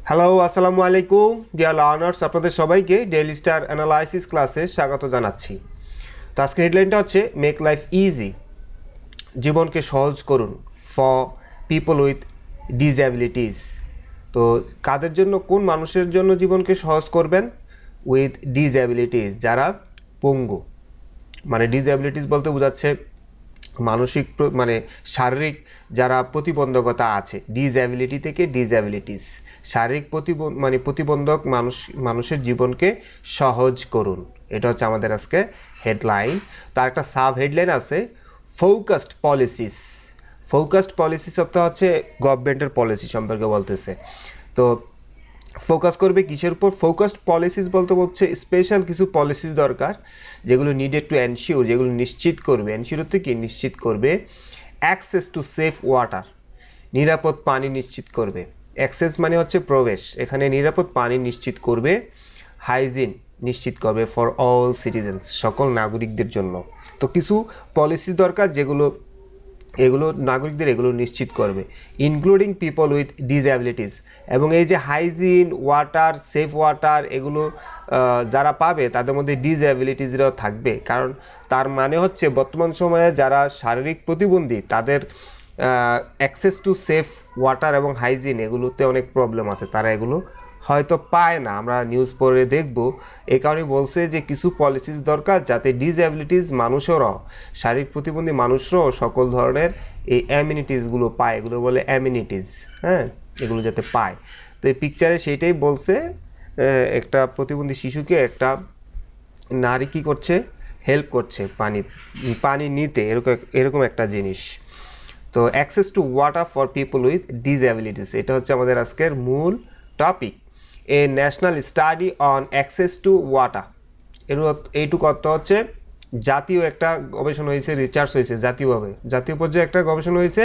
Hello, আসসালামু আলাইকুম dear learners, আপনাদের সবাইকে ডেইলি স্টার অ্যানালাইসিস ক্লাসে স্বাগত জানাচ্ছি। তো আজকে হেডলাইনটা হচ্ছে মেক লাইফ ইজি, জীবনকে সহজ করুন ফর পিপল উইথ ডিসএবিলিটিস। তো কাদের জন্য, কোন মানুষের জন্য জীবনকে সহজ করবেন? উইথ ডিসএবিলিটিস, যারা পঙ্গু। মানে ডিসএবিলিটিস বলতে বোঝাচ্ছে মানসিক মানে শারীরিক যারা প্রতিবন্ধকতা আছে। ডিসএবিলিটি থেকে ডিসএবিলিটিস, শারীরিক প্রতিবন্ধক মানুষের জীবনকে সহজ করুন। এটা হচ্ছে আমাদের আজকে হেডলাইন। তার একটা সাব হেডলাইন আছে, ফোকাসড পলিসিস। ফোকাসড পলিসিস অর্থ হচ্ছে গভর্নমেন্টের পলিসি সম্পর্কে বলতেছে। তো ফোকাস করবে কিসের উপর? ফোকাসড পলিসিস বলতে হচ্ছে স্পেশাল কিছু পলিসিস দরকার, যেগুলো নিডেড টু এনশিওর, যেগুলো নিশ্চিত করবে। এনশিওর হতে কি? নিশ্চিত করবে অ্যাক্সেস টু সেফ ওয়াটার, নিরাপদ পানি নিশ্চিত করবে। অ্যাক্সেস মানে হচ্ছে প্রবেশ, এখানে নিরাপদ পানি নিশ্চিত করবে। হাইজিন নিশ্চিত করবে ফর অল সিটিজেন্স, সকল নাগরিকদের জন্য। তো কিছু পলিসি দরকার এগুলো নাগরিকদের এগুলো নিশ্চিত করবে, ইনক্লুডিং পিপল উইথ ডিসএবিলিটিস। এবং এই যে হাইজিন, ওয়াটার, সেফ ওয়াটার, এগুলো যারা পাবে তাদের মধ্যে ডিসএবিলিটিসরাও থাকবে। কারণ তার মানে হচ্ছে বর্তমান সময়ে যারা শারীরিক প্রতিবন্ধী তাদের অ্যাক্সেস টু সেফ ওয়াটার এবং হাইজিন এগুলোতে অনেক প্রবলেম আছে, তারা এগুলো হয়তো পায় না। আমরা নিউজ পড়ে দেখব। এই কারণে বলছে যে কিছু পলিসিস দরকার যাতে ডিসএবিলিটিস মানুষেরাও, শারীরিক প্রতিবন্ধী মানুষরাও সকল ধরনের এই অ্যামিনিটিসগুলো পায়। এগুলো বলে অ্যামিনিটিস, হ্যাঁ, এগুলো যাতে পায়। তো এই পিকচারে সেইটাই বলছে। একটা প্রতিবন্ধী শিশুকে একটা নারী কী করছে? হেল্প করছে পানি নিতে, এরকম একটা জিনিস। তো access to water for people with disabilities, এটা হচ্ছে আমাদের আজকের মূল topic. A national study on access to water, এইটুকু অর্থ হচ্ছে জাতীয় একটা গবেষণা হয়েছে, রিসার্চ হয়েছে জাতীয় পর্যায়ে একটা গবেষণা হয়েছে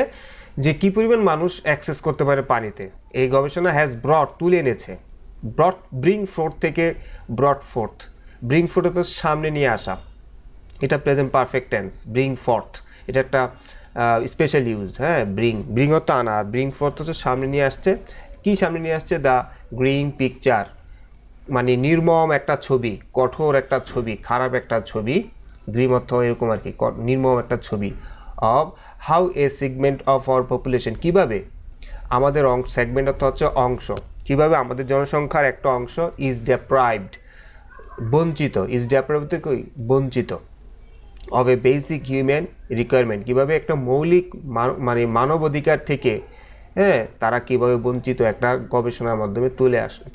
যে কী পরিমাণ মানুষ অ্যাক্সেস করতে পারে পানিতে। এই গবেষণা তুলে এনেছে ব্রিং ফোর্থ থেকে ফোর্থ। ব্রিং ফোর্থ হচ্ছে সামনে নিয়ে আসা, এটা present perfect tense. Bring forth এটা একটা স্পেশাল ইউজ, হ্যাঁ। ব্রিং অর্থ আনা, আর ব্রিং ফর্থ হচ্ছে সামনে নিয়ে আসছে। কি সামনে নিয়ে আসছে? দ্য গ্রিন পিকচার, মানে নির্মম একটা ছবি, কঠোর একটা ছবি, খারাপ একটা ছবি। গ্রিম অর্থ এরকম আর কি, নির্মম একটা ছবি। Of how A segment of our population, কীভাবে আমাদের সেগমেন্ট অর্থ হচ্ছে অংশ, কীভাবে আমাদের জনসংখ্যার একটা অংশ ইজ ডেপ্রাইভড, বঞ্চিত। ইজ ডেপ্রাইভড থেকে বঞ্চিত of A basic human requirement, কীভাবে একটা মৌলিক মানব অধিকার থেকে, হ্যাঁ, তারা কীভাবে বঞ্চিত, একটা গবেষণার মাধ্যমে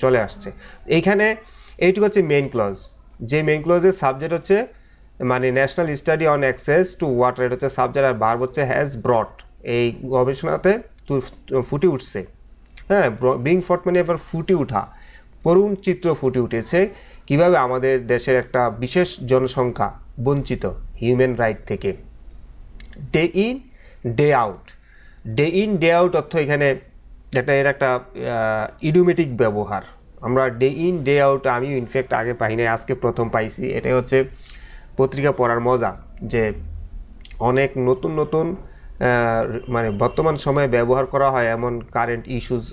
চলে আসছে। এইখানে এইটুকু হচ্ছে মেইন ক্লজ। যে মেইন ক্লজের সাবজেক্ট হচ্ছে national study on access to water, এটা হচ্ছে সাবজেক্ট, আর ভার্ব হচ্ছে হ্যাজ ব্রট। এই গবেষণাতে ফুটে উঠছে, হ্যাঁ। ব্রিং ফর্থ মানে এবার ফুটে ওঠা, করুণ চিত্র ফুটে উঠেছে কিভাবে আমাদের দেশের একটা বিশেষ জনসংখ্যা বঞ্চিত হিউম্যান রাইট থেকে। Day in day out, day in day out অর্থ এখানে এর একটা ইডিওমেটিক ব্যবহার। আমরা ডে ইন ডে আউট, আমিও ইনফ্যাক্ট আগে পাই নাই, আজকে প্রথম পাইছি। এটাই হচ্ছে পত্রিকা পড়ার মজা, যে অনেক নতুন নতুন বর্তমান সময়ে ব্যবহার করা হয় এমন কারেন্ট ইস্যুস,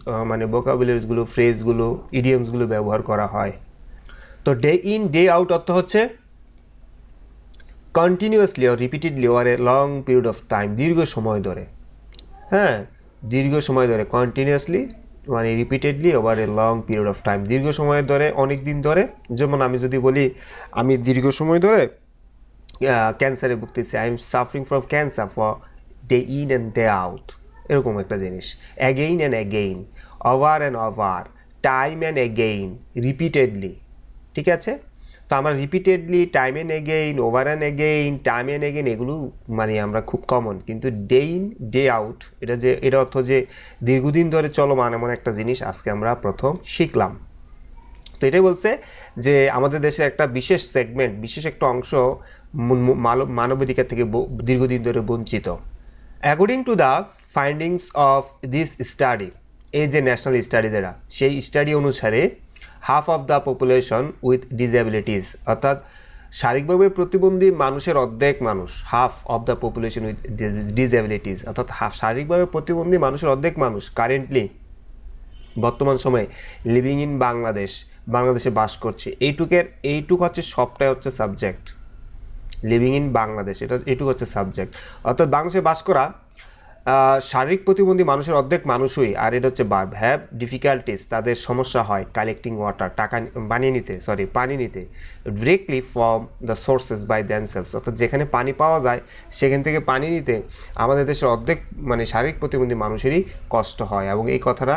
ভোকাবুলারিজগুলো, ফ্রেজগুলো, ইডিয়মসগুলো ব্যবহার করা হয়। তো ডে ইন ডে আউট অর্থ হচ্ছে continuously or repeatedly over a long period of time, দীর্ঘ সময় ধরে, হ্যাঁ, দীর্ঘ সময় ধরে। Continuously repeatedly over a long period of time, দীর্ঘ সময় ধরে, অনেক দিন ধরে। যেমন আমি যদি বলি আমি দীর্ঘ সময় ধরে ক্যান্সারে ভুগতেছি, I am suffering from cancer for day in and day out, এরকম একটা জিনিস। Again and again, over and over, time and again, repeatedly, ঠিক আছে। তো আমরা repeatedly, time and again, over and again, time and again, এগুলো আমরা খুব কমন। কিন্তু ডে ইন ডে আউট, এটা অর্থ যে দীর্ঘদিন ধরে চলমান এমন একটা জিনিস আজকে আমরা প্রথম শিখলাম। তো এটাই বলছে যে আমাদের দেশের একটা বিশেষ সেগমেন্ট, বিশেষ একটা অংশ মানবাধিকার থেকে দীর্ঘদিন ধরে বঞ্চিত। According to the findings of this study, এই যে ন্যাশনাল স্টাডি যেটা, সেই স্টাডি অনুসারে half of the population with disabilities, অর্থাৎ শারীরিকভাবে প্রতিবন্ধী মানুষের অর্ধেক মানুষ, half of the population with disabilities, অর্থাৎ শারীরিকভাবে প্রতিবন্ধী মানুষের অর্ধেক মানুষ কারেন্টলি বর্তমান সময়ে লিভিং ইন বাংলাদেশে বাস করছে, এইটুক হচ্ছে সবটাই হচ্ছে সাবজেক্ট। লিভিং ইন বাংলাদেশ এইটুকু হচ্ছে সাবজেক্ট। অর্থাৎ বাংলাদেশে বাস করা শারীরিক প্রতিবন্ধী মানুষের অর্ধেক মানুষই, আর এটা হচ্ছে ভার্ব, হ্যাভ ডিফিকাল্টিস, তাদের সমস্যা হয় কালেক্টিং ওয়াটার, পানি নিতে directly from the sources by themselves, অর্থাৎ যেখানে পানি পাওয়া যায় সেখান থেকে পানি নিতে আমাদের দেশের অর্ধেক শারীরিক প্রতিবন্ধী মানুষেরই কষ্ট হয়। এবং এই কথাটা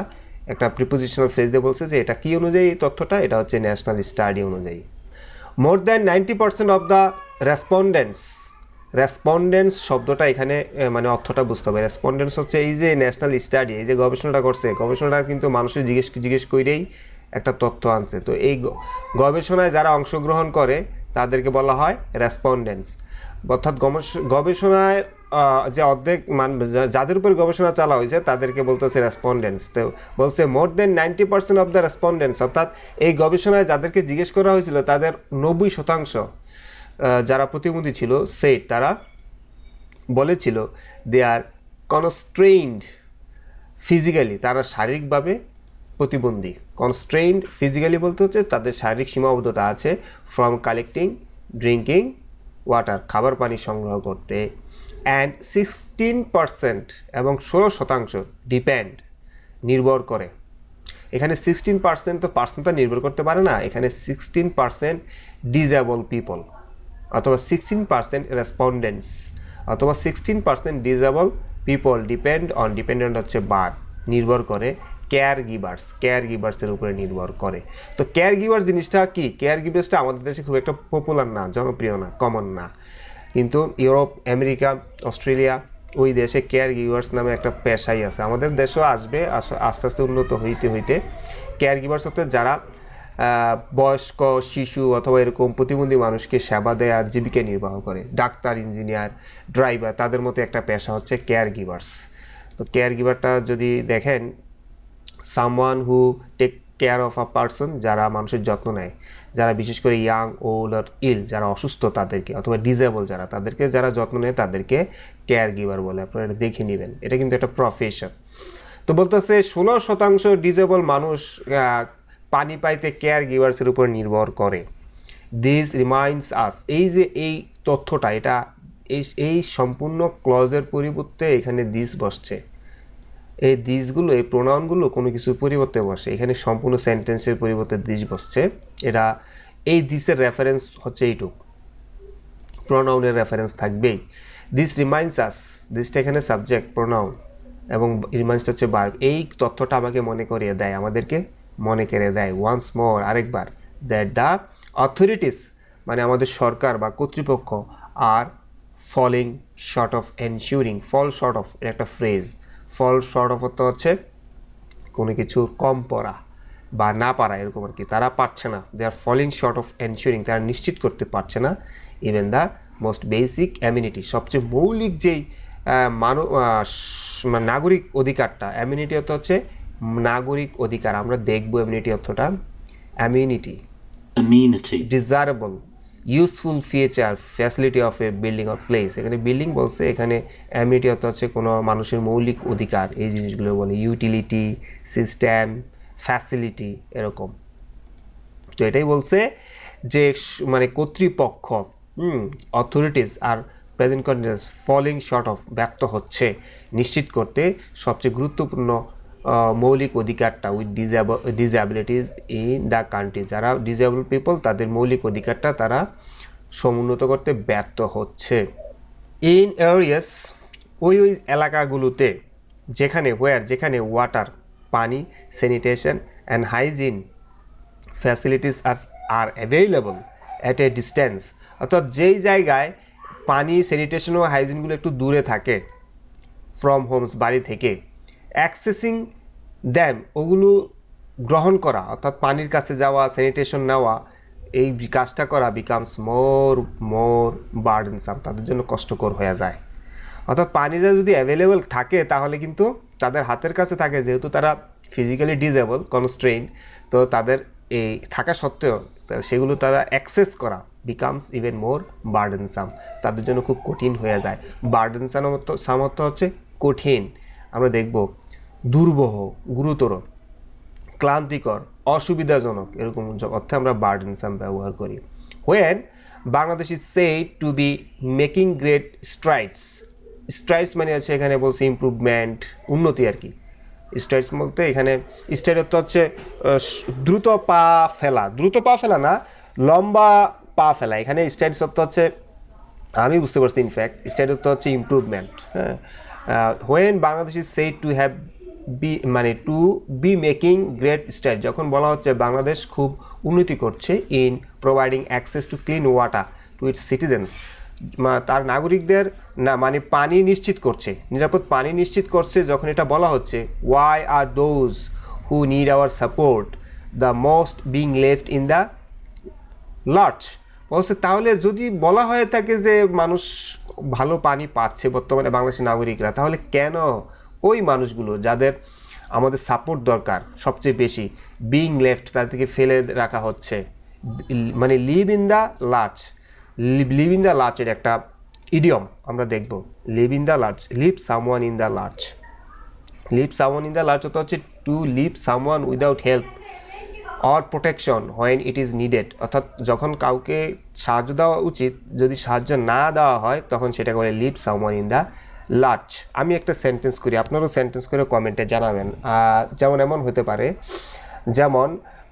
একটা প্রিপোজিশনাল ফ্রেজ দিয়ে বলছে যে এটা কি অনুযায়ী এই তথ্যটা, এটা হচ্ছে ন্যাশনাল স্টাডি অনুযায়ী। More than 90% of the respondents শব্দটা এখানে অর্থটা বুঝতে হবে। রেসপন্ডেন্টস হচ্ছে এই যে ন্যাশনাল স্টাডি, এই যে গবেষণাটা করছে, গবেষণাটা কিন্তু মানুষের জিজ্ঞেস করেই একটা তথ্য আনছে। তো এই গবেষণায় যারা অংশগ্রহণ করে তাদেরকে বলা হয় রেসপন্ডেন্টস। অর্থাৎ গবেষণায় যে অর্ধেক যাদের উপর গবেষণা চালা হয়েছে তাদেরকে বলতেছে রেসপন্ডেন্টস। তো বলছে মোর দেন 90% অফ দ্য রেসপন্ডেন্টস, অর্থাৎ এই গবেষণায় যাদেরকে জিজ্ঞেস করা হয়েছিল তাদের 90% যারা প্রতিবন্ধী ছিল তারা বলেছিল দে আর কনস্ট্রেইনড ফিজিক্যালি, তারা শারীরিকভাবে প্রতিবন্ধী। কনস্ট্রেইনড ফিজিক্যালি বলতে হচ্ছে তাদের শারীরিক সীমাবদ্ধতা আছে ফ্রম কালেক্টিং ড্রিঙ্কিং ওয়াটার, খাবার পানি সংগ্রহ করতে। অ্যান্ড 16% এবং 16% ডিপেন্ড নির্ভর করে। এখানে 16% তো পার্সেন্টটা নির্ভর করতে পারে না, এখানে 16% ডিজেবল পিপল, অথবা 16% রেসপন্ডেন্টস, অথবা 16% ডিজেবল পিপল ডিপেন্ডেন্ট হচ্ছে নির্ভর করে কেয়ার গিভার্সের উপরে নির্ভর করে। তো কেয়ার গিভার জিনিসটা কি? কেয়ার গিভার্সটা আমাদের দেশে খুব একটা পপুলার না, জনপ্রিয় না, কমন না, কিন্তু ইউরোপ, আমেরিকা, অস্ট্রেলিয়া ওই দেশে কেয়ার গিভার্স নামে একটা পেশাই আছে। আমাদের দেশেও আসবে আস্তে আস্তে উন্নত হইতে কেয়ার গিভার্স হতে যারা বয়স্ক, শিশু অথবা এরকম প্রতিবন্ধী মানুষকে সেবা দেয় আর জীবিকা নির্বাহ করে, ডাক্তার, ইঞ্জিনিয়ার, ড্রাইভার, তাদের মতো একটা পেশা হচ্ছে কেয়ার গিভার্স। তো কেয়ার গিভারটা যদি দেখেন, someone who take care of a person, যারা মানুষের যত্ন নেয়, যারা বিশেষ করে ইয়াং, ওল্ড আর ইল, যারা অসুস্থ তাদেরকে, অথবা ডিজেবল তাদেরকে যারা যত্ন নেয় তাদেরকে কেয়ার গিভার বলে। আপনারা এটা দেখে নেবেন, এটা কিন্তু একটা প্রফেশন। তো বলতেছে 16% ডিজেবল মানুষ পানি পাইতে কেয়ার গিভার্সের উপর নির্ভর করে। দিস রিমাইন্ডস আস, এই যে এই তথ্যটা, এটা এই সম্পূর্ণ ক্লজের পরিবর্তে এখানে দিস বসছে। এই দিসগুলো, এই প্রোনাউনগুলো কোনো কিছুর পরিবর্তে বসে, এখানে সম্পূর্ণ সেন্টেন্সের পরিবর্তে দিস বসছে। এটা এই দিসের রেফারেন্স হচ্ছে এইটুক, প্রোনাউনের রেফারেন্স থাকবেই। দিস রিমাইন্ডস আস, দিসটা এখানে সাবজেক্ট, প্রোনাউন, এবং রিমাইন্ডসটা হচ্ছে ভার্ব। এই তথ্যটা আমাকে আমাদেরকে মনে করিয়ে দেয় ওয়ান্স মোর, আরেকবার, দ্যাট দ্য অথরিটিস, আমাদের সরকার বা কর্তৃপক্ষ, আর falling short of ensuring, fall short of এর একটা ফ্রেজ, ফল শর্ট অফ অর্থ হচ্ছে কোনো কিছু কম পড়া বা না পারা, এরকম আর কি, তারা পারছে না, দে আর ফলিং শর্ট অফ এনশিওরিং, তারা নিশ্চিত করতে পারছে না even the most basic amenity, সবচেয়ে মৌলিক যেই নাগরিক অধিকারটা, অ্যামিনিটি অর্থ হচ্ছে নাগরিক অধিকার। আমরা দেখব অ্যামিনিটি অর্থটা, amenity, desirable, useful feature, facility of A building or place. এখানে বিল্ডিং বলছে, এখানে অ্যামিনিটি অর্থ হচ্ছে কোনো মানুষের মৌলিক অধিকার, এই জিনিসগুলো বলে, ইউটিলিটি, সিস্টেম, ফ্যাসিলিটি, এরকম। তো এটাই বলছে যে কর্তৃপক্ষ, authorities are present continuous falling short of, ব্যর্থ হচ্ছে নিশ্চিত করতে সবচেয়ে গুরুত্বপূর্ণ মৌলিক অধিকারটা, with disabilities in the country, যারা ডিসেবল পিপল তাদের মৌলিক অধিকারটা তারা সমুন্নত করতে ব্যর্থ হচ্ছে। ইন এরিয়াস, ওই এলাকাগুলোতে যেখানে ওয়াটার, পানি, sanitation and hygiene facilities are available at a distance, অর্থাৎ যেই জায়গায় পানি, স্যানিটেশন ও হাইজিনগুলো একটু দূরে থাকে ফ্রম হোমস, বাড়ি থেকে, অ্যাক্সেসিং দ্যাম, ওগুলো গ্রহণ করা, অর্থাৎ পানির কাছে যাওয়া, স্যানিটেশন নেওয়া, এই কাজটা করা বিকামস মোর বার্ডেনসাম, তাদের জন্য কষ্টকর হয়ে যায়। অর্থাৎ পানিটা যদি অ্যাভেলেবল থাকে তাহলে কিন্তু তাদের হাতের কাছে থাকে, যেহেতু তারা ফিজিক্যালি ডিজেবল, কনস্ট্রেইন, তো তাদের এই থাকা সত্ত্বেও সেগুলো তারা অ্যাক্সেস করা বিকামস ইভেন মোর বার্ডেনসাম, তাদের জন্য খুব কঠিন হয়ে যায়। বার্ডেনসাম অর্থ হচ্ছে কঠিন। আমরা দেখব দুর্বহ, গুরুতর। ক্লান্তিকর, অসুবিধাজনক এরকম অর্থে আমরা বার্ডেনসাম ব্যবহার করি। When Bangladesh is said two be making great strides, strides মানে হচ্ছে এখানে বলছে ইমপ্রুভমেন্ট, উন্নতি আর কি। স্ট্রাইডস বলতে এখানে স্ট্রাইড অর্থ হচ্ছে দ্রুত পা ফেলা, দ্রুত পা ফেলা না, লম্বা পা ফেলা। এখানে স্ট্রাইডস অর্থ হচ্ছে, আমি বুঝতে পারছি ইনফ্যাক্ট স্ট্রাইড অর্থ হচ্ছে ইমপ্রুভমেন্ট। হ্যাঁ, when Bangladesh is said to have be মানে to be making great stride, যখন বলা হচ্ছে বাংলাদেশ খুব উন্নতি করছে in providing access to clean water to its citizens, তার নাগরিকদের না মানে পানি নিশ্চিত করছে, নিরাপদ পানি নিশ্চিত করছে, যখন এটা বলা হচ্ছে why are those who need our support the most being left in the large. বলছে তাহলে যদি বলা হয়ে থাকে যে মানুষ ভালো পানি পাচ্ছে বর্তমানে বাংলাদেশের নাগরিকরা, তাহলে কেন ওই মানুষগুলো যাদের আমাদের সাপোর্ট দরকার সবচেয়ে বেশি, বিং লেফট, তাদেরকে ফেলে রাখা হচ্ছে? মানে leave in the large, leave in the লার্জের একটা ইডিয়ম আমরা দেখব। Leave in the large, leave someone in the large. Leave someone in the large হচ্ছে to leave someone without help or protection when it is needed, অর্থাৎ যখন কাউকে সাহায্য দেওয়া উচিত, যদি সাহায্য না দেওয়া হয় তখন সেটাকে বলে leave someone in the large. আমি একটা সেন্টেন্স করি, আপনারাও সেন্টেন্স করে কমেন্টে জানাবেন। যেমন এমন হতে পারে, যেমন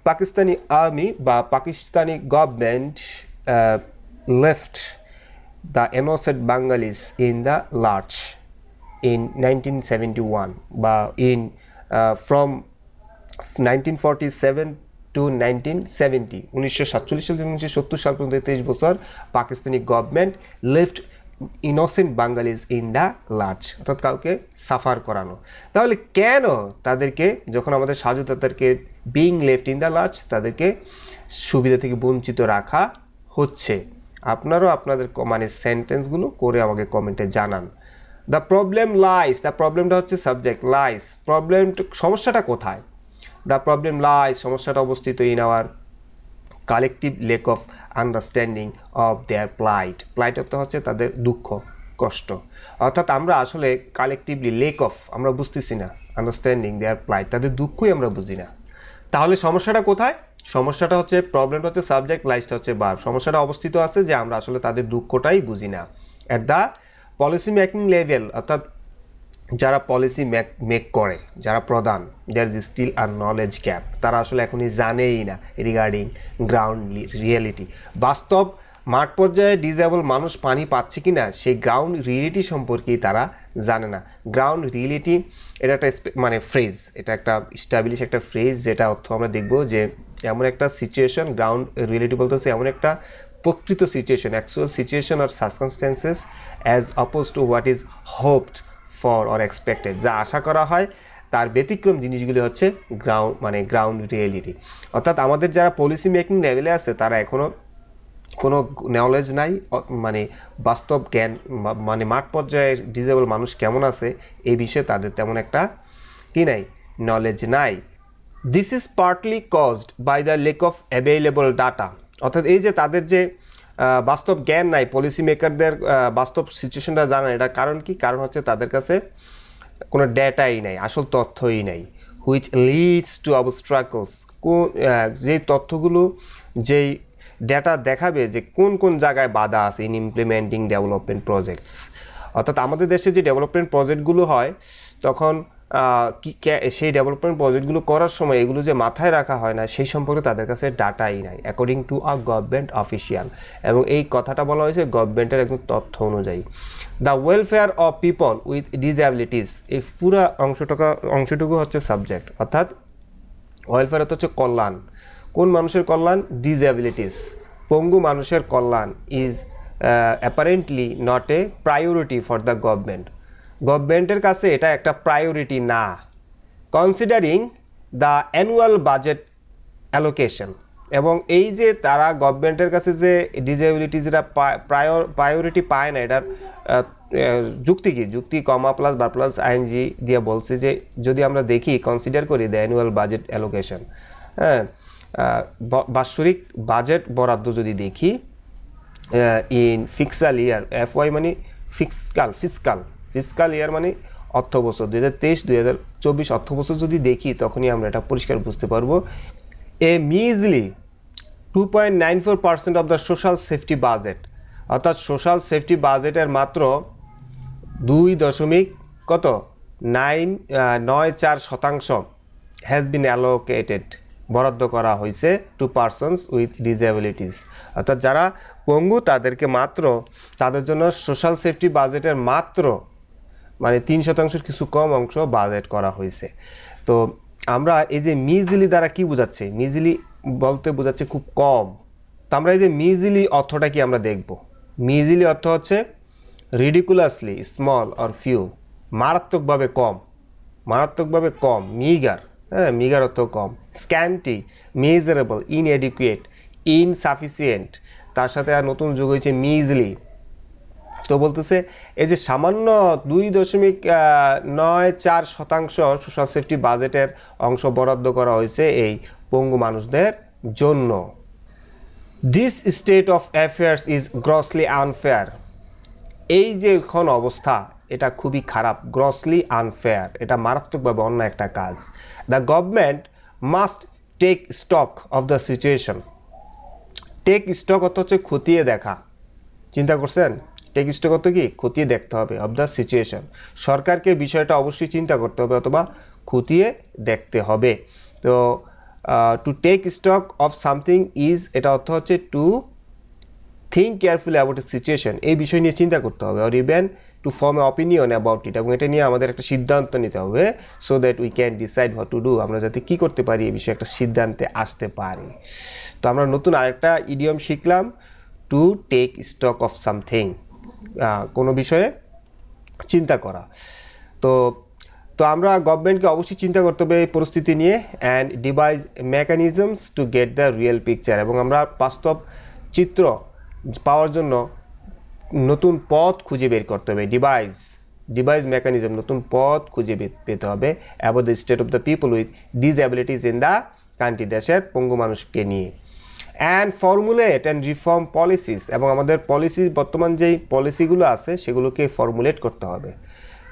পাকিস্তানি আর্মি বা Pakistani government left the innocent Bengalis in the lurch in 1971 বা in from 1947 to 1970, 1947 সাল থেকে 1970 সাল পর্যন্ত 23 বছর Pakistani government left innocent Bengalis in the lurch, অর্থাৎ কাউকে সাফার করানো। তাহলে কেন তাদেরকে, যখন আমাদের স্বাধীনতাদেরকে being left in the lurch, তাদেরকে সুবিধা থেকে বঞ্চিত রাখা হচ্ছে? আপনারাও আপনাদের মানে সেন্টেন্সগুলো করে আমাকে কমেন্টে জানান। দ্য প্রবলেম লাইস, দ্য প্রবলেমটা হচ্ছে সাবজেক্ট, লাইস প্রবলেম, সমস্যাটা কোথায়? দ্য প্রবলেম লাইস, সমস্যাটা অবস্থিত in our collective lack of understanding of their plight. Plight অর্থ হচ্ছে তাদের দুঃখ কষ্ট, অর্থাৎ আমরা আসলে কালেকটিভলি লেক অফ আমরা বুঝতেছি না, আন্ডারস্ট্যান্ডিং দেয়ার প্লাইট, তাদের দুঃখই আমরা বুঝি না। তাহলে সমস্যাটা কোথায়? সমস্যাটা হচ্ছে, প্রবলেমটা হচ্ছে সাবজেক্ট, লাইসটা হচ্ছে ভার্ব। সমস্যাটা অবস্থিত আছে যে আমরা আসলে তাদের দুঃখটাই বুঝি না। At the policy making level, অর্থাৎ যারা পলিসি মেক করে, যারা প্রধান, there is still a knowledge gap, তারা আসলে এখনই জানেই না রিগার্ডিং গ্রাউন্ড রিয়েলিটি, বাস্তব মাঠ পর্যায়ে ডিজেবল মানুষ পানি পাচ্ছে কি না সেই গ্রাউন্ড রিয়েলিটি সম্পর্কেই তারা জানে না। গ্রাউন্ড রিয়েলিটি এটা একটা মানে ফ্রেজ, এটা একটা স্টাবলিশ একটা ফ্রেজ, যেটা অর্থ আমরা দেখব যে এমন একটা সিচুয়েশন, গ্রাউন্ড রিয়েলিটি বলতে হচ্ছে এমন একটা প্রকৃত situation, actual situation or circumstances as opposed to what is hoped for or expected, যা আশা করা হয় তার ব্যতিক্রম জিনিসগুলি হচ্ছে গ্রাউন্ড রিয়েলিটি। অর্থাৎ আমাদের যারা পলিসি মেকিং লেভেলে আছে তারা এখনও কোনো নলেজ নাই, মানে বাস্তব জ্ঞান, মানে মাঠ পর্যায়ে ডিজেবল মানুষ কেমন আছে এই বিষয়ে তাদের তেমন একটা কি নাই, নলেজ নাই। This is partly caused by the lack of available data, অর্থাৎ এই যে তাদের যে বাস্তব জ্ঞান নাই, পলিসি মেকারদের বাস্তব সিচুয়েশনটা জানা, এটার কারণ কি? কারণ হচ্ছে তাদের কাছে কোনো ডেটাই নাই, আসল তথ্যই নাই। হুইচ লিডস টু অবস্ট্রাকলস, যেই তথ্যগুলো, যেই ডেটা দেখাবে যে কোন কোন জায়গায় বাধা আছে ইন ইমপ্লিমেন্টিং ডেভেলপমেন্ট প্রজেক্টস। অর্থাৎ আমাদের দেশে যে ডেভেলপমেন্ট প্রজেক্টগুলো হয় তখন সেই ডেভেলপমেন্ট প্রজেক্টগুলো করার সময় এগুলো যে মাথায় রাখা হয় না সেই সম্পর্কে তাদের কাছে ডাটাই নাই, according to a government official. এবং এই কথাটা বলা হয়েছে গভর্নমেন্টের একদম তথ্য অনুযায়ী। The welfare of people with disabilities, এই পুরো অংশটুকু হচ্ছে সাবজেক্ট, অর্থাৎ ওয়েলফেয়ার হচ্ছে কল্যাণ। কোন মানুষের কল্যাণ? ডিসএবিলিটিস, পঙ্গু মানুষের কল্যাণ is apparently not a priority for the government, গভর্নমেন্টের কাছে এটা একটা প্রায়োরিটি না। Considering the annual budget allocation, এবং এই যে তারা গভর্নমেন্টের কাছে যে ডিসএবিলিটিসরা প্রায়োরিটি পায় না, এটার যুক্তি কি? যুক্তি কমা প্লাস বা প্লাস আইএনজি দিয়ে বলছে যে যদি আমরা দেখি, কনসিডার করি দ্য অ্যানুয়াল বাজেট অ্যালোকেশন, হ্যাঁ, বাৎসরিক বাজেট বরাদ্দ যদি দেখি ইন ফিক্সাল ইয়ার, FY মানে ফিক্সাল ইয়ার মানে অর্থবছর 2023-2024 অর্থবছর যদি দেখি তখনই আমরা এটা পরিষ্কার বুঝতে পারবো। এ মিজলি 2.94% of the social safety budget, অর্থাৎ সোশ্যাল সেফটি বাজেটের মাত্র 2.94% হ্যাজ বিন অ্যালোকেটেড, বরাদ্দ করা হয়েছে টু পারসনস উইথ ডিসএবিলিটিস, অর্থাৎ যারা পঙ্গু তাদেরকে মাত্র, তাদের জন্য সোশ্যাল সেফটি বাজেটের মাত্র মানে 3% কিছু কম অংশ বাজেট করা হয়েছে। তো আমরা এই যে মিজলি দ্বারা কি বোঝাচ্ছে, মিজলি বলতে বোঝাচ্ছে খুব কম। তো আমরা এই যে মিজলি অর্থটা কি আমরা দেখব। মিজলি অর্থ হচ্ছে রিডিকুলাসলি স্মল অর ফিউ, মারাত্মকভাবে কম, মারাত্মকভাবে কম, মিগার, হ্যাঁ মিগার অর্থ কম। স্ক্যান্টি, মেজারেবল, ইনএডিকুয়েট, ইনসাফিসিয়েন্ট, তার সাথে আর নতুন যোগ হয়েছে মিজলি। তো বলতেছে এই যে সামান্য 2.94% সোশ্যাল সেফটি বাজেটের অংশ বরাদ্দ করা হয়েছে এই পঙ্গু মানুষদের জন্য। This state of affairs is grossly unfair, এই যে এখন অবস্থা এটা খুবই খারাপ, গ্রসলি আনফেয়ার, এটা মারাত্মকভাবে অন্য একটা কাজ। The government must take stock of the situation. Take stock অর্থ হচ্ছে খতিয়ে দেখা, চিন্তা করছেন? টেক স্টক অর্থ কি? খতিয়ে দেখতে হবে, অফ দ্য সিচুয়েশন, সরকারকে বিষয়টা অবশ্যই চিন্তা করতে হবে অথবা খতিয়ে দেখতে হবে। তো to take stock of something is, এটা অর্থ হচ্ছে to think carefully about a situation, এই বিষয় নিয়ে চিন্তা করতে হবে, or even to form a opinion about it, এবং এটা নিয়ে আমাদের একটা সিদ্ধান্ত নিতে হবে, so that we can decide what to do, আমরা যাতে কী করতে পারি এই বিষয়ে একটা সিদ্ধান্তে আসতে পারি। তো আমরা নতুন আরেকটা ইডিয়ম শিখলাম, to take stock of something, কোনো বিষয়ে চিন্তা করা। তো তো আমরা গভর্নমেন্টকে অবশ্যই চিন্তা করতে হবে এই পরিস্থিতি নিয়ে, and device mechanisms to get the real picture, এবং আমরা বাস্তব চিত্র পাওয়ার জন্য নতুন পথ খুঁজে বের করতে হবে। ডিভাইস মেকানিজম, নতুন পথ খুঁজে পেতে হবে about the state of the people with disabilities in the country, দেশের পঙ্গু মানুষকে নিয়ে। And formulate and reform policies, এবং আমাদের পলিসি, বর্তমান যেই পলিসিগুলো আছে সেগুলোকে ফর্মুলেট করতে হবে,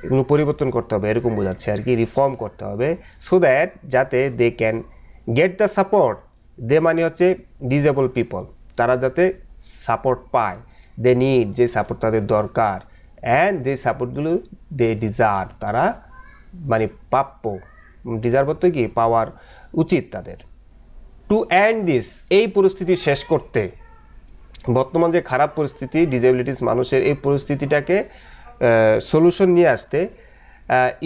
এগুলো পরিবর্তন করতে হবে, এরকম বোঝাচ্ছে আর কি, রিফর্ম করতে হবে, সো দ্যাট যাতে they can get the support, they মানে হচ্ছে ডিসেবল পিপল, তারা যাতে সাপোর্ট পায়, দে নিড, যে সাপোর্ট তাদের দরকার, অ্যান্ড যে সাপোর্টগুলো দে ডিজার্ভ, তারা মানে প্রাপ্য, ডিজার্ভ হতে কি পাওয়ার উচিত তাদের। টু এন্ড দিস, এই পরিস্থিতি শেষ করতে, বর্তমান যে খারাপ পরিস্থিতি ডিসএবিলিটিস মানুষের, এই পরিস্থিতিটাকে সলিউশন নিয়ে আসতে,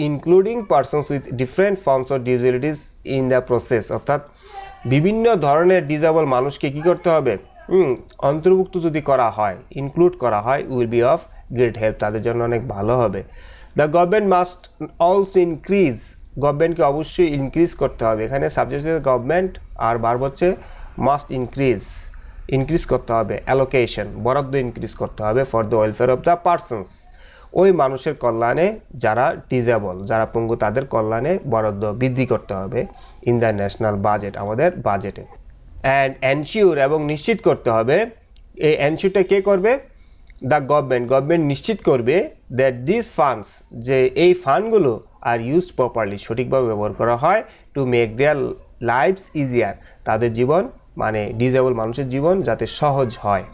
including persons with different forms of disabilities in the process, অর্থাৎ বিভিন্ন ধরনের ডিসেবল মানুষকে কী করতে হবে, অন্তর্ভুক্ত যদি করা হয়, ইনক্লুড করা হয়, will be of great help, তাদের জন্য অনেক ভালো হবে। The government must also increase, গভর্নমেন্টকে অবশ্যই ইনক্রিজ করতে হবে, এখানে সাবজেক্ট গভর্নমেন্ট আর ভার্ব হচ্ছে মাস্ট ইনক্রিজ করতে হবে, অ্যালোকেশন, বরাদ্দ ইনক্রিজ করতে হবে, for the welfare of the persons, ওই মানুষের কল্যাণে যারা ডিসেবল, যারা পঙ্গু, তাদের কল্যাণে বরাদ্দ বৃদ্ধি করতে হবে ইন দ্য ন্যাশনাল বাজেট, আমাদের বাজেটে। অ্যান্ড এনশিওর, এবং নিশ্চিত করতে হবে, এই এনশিওরটা কে করবে? দ্য গভর্নমেন্ট নিশ্চিত করবে দ্যাট দিস ফান্ডস, যে এই ফান্ডগুলো আর ইউজড প্রপারলি, সঠিকভাবে ব্যবহার করা হয়, to make their lives easier, তাদের জীবন মানে ডিসেবল মানুষের জীবন যাতে সহজ হয়।